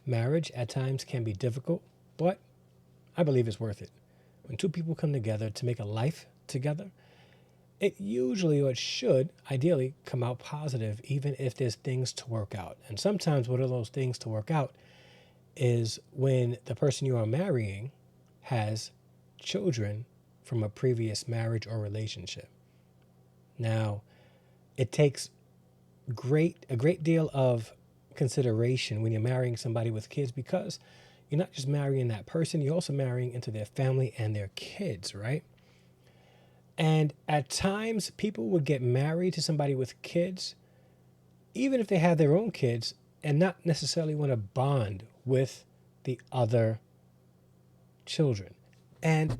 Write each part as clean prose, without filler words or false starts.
Marriage at times can be difficult, but I believe it's worth it. When two people come together to make a life together, it usually, or it should, ideally, come out positive, even if there's things to work out. And sometimes what are those things to work out is when the person you are marrying has children from a previous marriage or relationship. Now, it takes a great deal of consideration when you're marrying somebody with kids, because you're not just marrying that person, you're also marrying into their family and their kids, right? And at times, people would get married to somebody with kids, even if they have their own kids, and not necessarily want to bond with the other children. And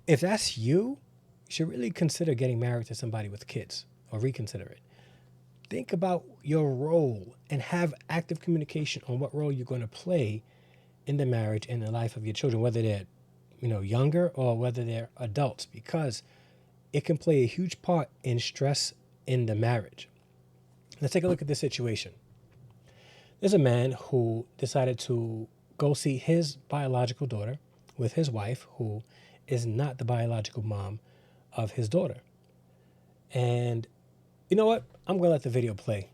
if that's you, you should really consider getting married to somebody with kids, or reconsider it. Think about your role and have active communication on what role you're going to play in the marriage and the life of your children, whether they're, younger or whether they're adults, because it can play a huge part in stress in the marriage. Let's take a look at this situation. There's a man who decided to go see his biological daughter with his wife, who is not the biological mom of his daughter. And you know what? I'm going to let the video play.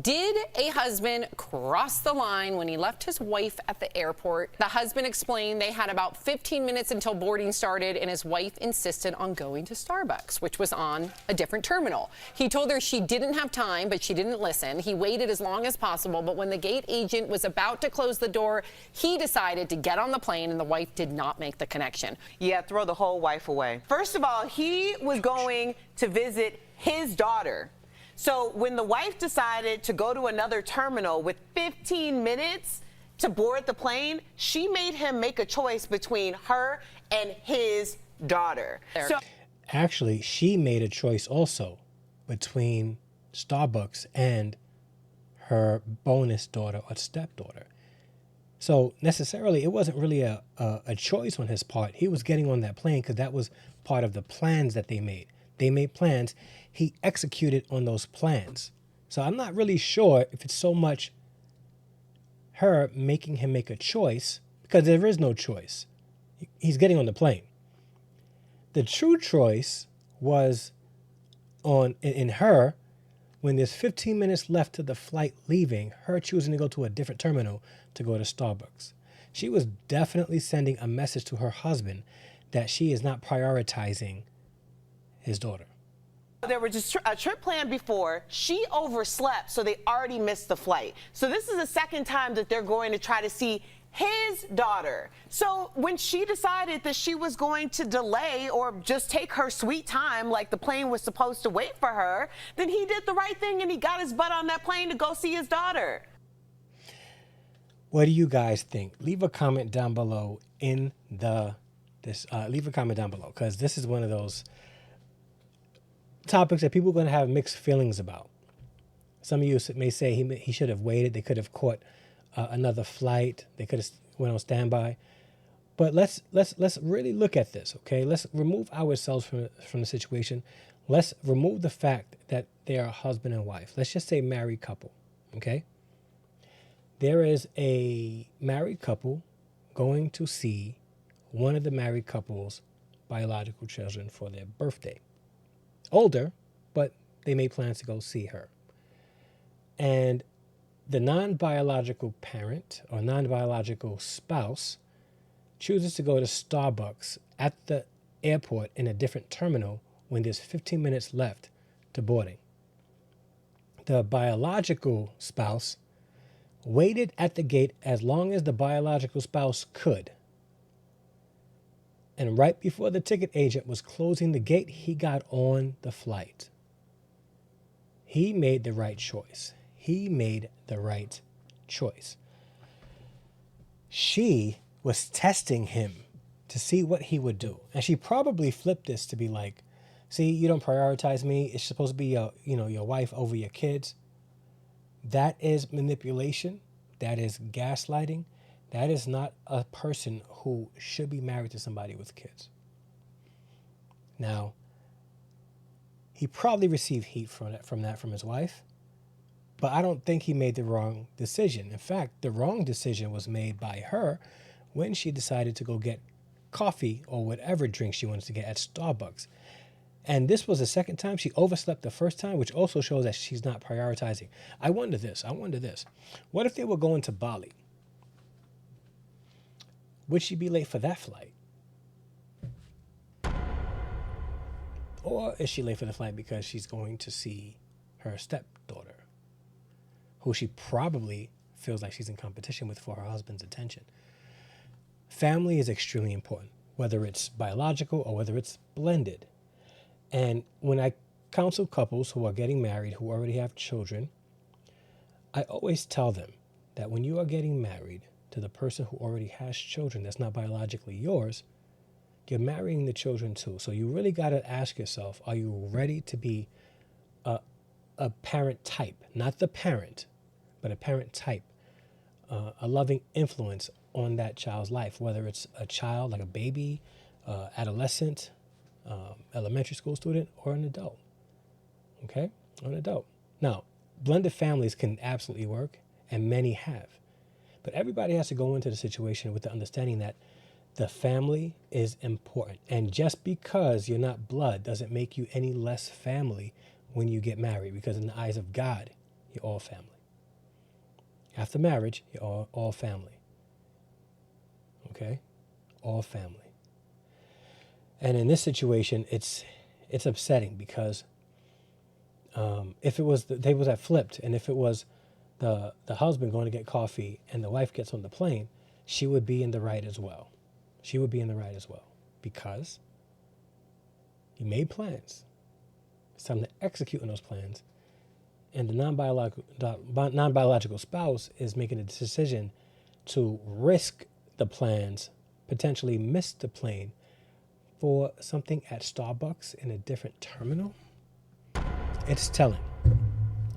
Did a husband cross the line when he left his wife at the airport? The husband explained they had about 15 minutes until boarding started, and his wife insisted on going to Starbucks, which was on a different terminal. He told her she didn't have time, but she didn't listen. He waited as long as possible, but when the gate agent was about to close the door, he decided to get on the plane, and the wife did not make the connection. Yeah, throw the whole wife away. First of all, he was going to visit his daughter. So when the wife decided to go to another terminal with 15 minutes to board the plane, she made him make a choice between her and his daughter. Actually, she made a choice also between Starbucks and her bonus daughter or stepdaughter. So necessarily, it wasn't really a choice on his part. He was getting on that plane because that was part of the plans that they made. They made plans. He executed on those plans. So I'm not really sure if it's so much her making him make a choice, because there is no choice. He's getting on the plane. The true choice was in her, when there's 15 minutes left to the flight leaving, her choosing to go to a different terminal to go to Starbucks. She was definitely sending a message to her husband that she is not prioritizing his daughter. There was just a trip planned before. She overslept, so they already missed the flight. So this is the second time that they're going to try to see his daughter. So when she decided that she was going to delay or just take her sweet time like the plane was supposed to wait for her, then he did the right thing and he got his butt on that plane to go see his daughter. What do you guys think? Leave a comment down below leave a comment down below, because this is one of those topics that people are going to have mixed feelings about. Some of you may say he should have waited. They could have caught another flight. They could have went on standby. But let's really look at this, okay? Let's remove ourselves from the situation. Let's remove the fact that they are husband and wife. Let's just say married couple, okay? There is a married couple going to see one of the married couple's biological children for their birthday. Older, but they made plans to go see her. And the non-biological parent or non-biological spouse chooses to go to Starbucks at the airport in a different terminal when there's 15 minutes left to boarding. The biological spouse waited at the gate as long as the biological spouse could. And right before the ticket agent was closing the gate, he got on the flight. He made the right choice. He made the right choice. She was testing him to see what he would do. And she probably flipped this to be like, see, you don't prioritize me. It's supposed to be your wife over your kids. That is manipulation. That is gaslighting. That is not a person who should be married to somebody with kids. Now, he probably received heat from his wife, But I don't think he made the wrong decision. In fact, the wrong decision was made by her when she decided to go get coffee or whatever drink she wanted to get at Starbucks. And this was the second time. She overslept the first time, which also shows that she's not prioritizing. I wonder this. What if they were going to Bali? Would she be late for that flight? Or is she late for the flight because she's going to see her stepdaughter, who she probably feels like she's in competition with for her husband's attention? Family is extremely important, whether it's biological or whether it's blended. And when I counsel couples who are getting married, who already have children, I always tell them that when you are getting married to the person who already has children that's not biologically yours, you're marrying the children too. So you really got to ask yourself, are you ready to be a parent type? Not the parent, but a parent type, a loving influence on that child's life, whether it's a child like a baby, adolescent, elementary school student, or an adult. Okay? Or an adult. Now, blended families can absolutely work, and many have. But everybody has to go into the situation with the understanding that the family is important. And just because you're not blood doesn't make you any less family when you get married, because in the eyes of God, you're all family. After marriage, you're all family. Okay? All family. And in this situation, it's upsetting because if it was the tables that flipped, and if it was the husband going to get coffee and the wife gets on the plane, she would be in the right as well. She would be in the right as well because you made plans. It's time to execute on those plans. And the non-biological spouse is making a decision to risk the plans, potentially miss the plane for something at Starbucks in a different terminal. It's telling.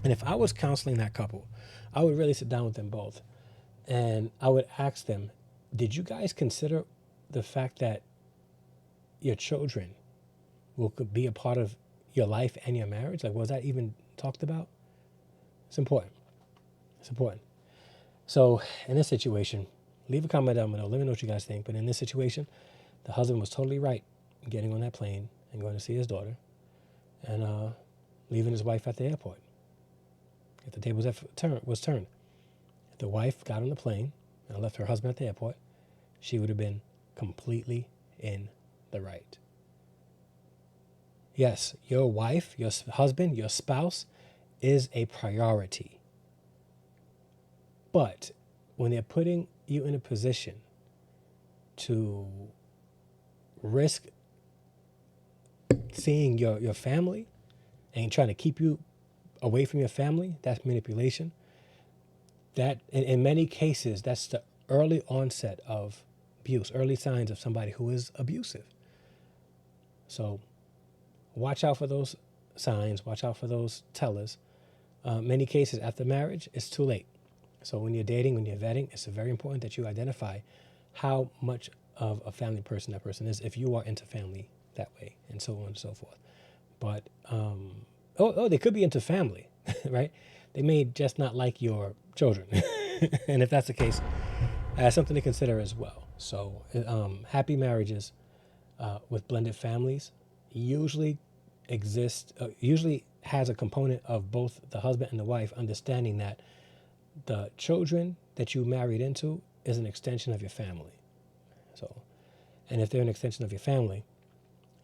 And if I was counseling that couple, I would really sit down with them both and I would ask them, did you guys consider the fact that your children will be a part of your life and your marriage? Like, was that even talked about? It's important. It's important. So in this situation, leave a comment down below. Let me know what you guys think. But in this situation, the husband was totally right in getting on that plane and going to see his daughter and leaving his wife at the airport. If the table was turned, if the wife got on the plane and left her husband at the airport, she would have been completely in the right. Yes, your wife, your husband, your spouse is a priority. But when they're putting you in a position to risk seeing your family and trying to keep you away from your family, that's manipulation. That, in many cases, that's the early onset of abuse, early signs of somebody who is abusive. So watch out for those signs, watch out for those tellers. Many cases after marriage, it's too late. So when you're dating, when you're vetting, it's very important that you identify how much of a family person that person is, if you are into family that way, and so on and so forth. But, they could be into family, right? They may just not like your children. And if that's the case, something to consider as well. So happy marriages with blended families usually has a component of both the husband and the wife understanding that the children that you married into is an extension of your family. So, and if they're an extension of your family,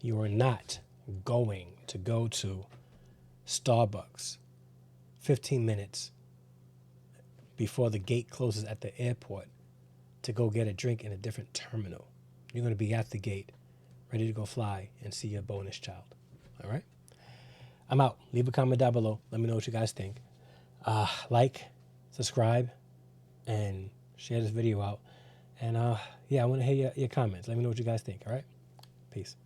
you are not going to go to Starbucks 15 minutes before the gate closes at the airport to go get a drink in a different terminal. You're going to be at the gate, ready to go fly and see your bonus child. All right? I'm out. Leave a comment down below. Let me know what you guys think. Like, subscribe, and share this video out. And I want to hear your comments. Let me know what you guys think. All right? Peace.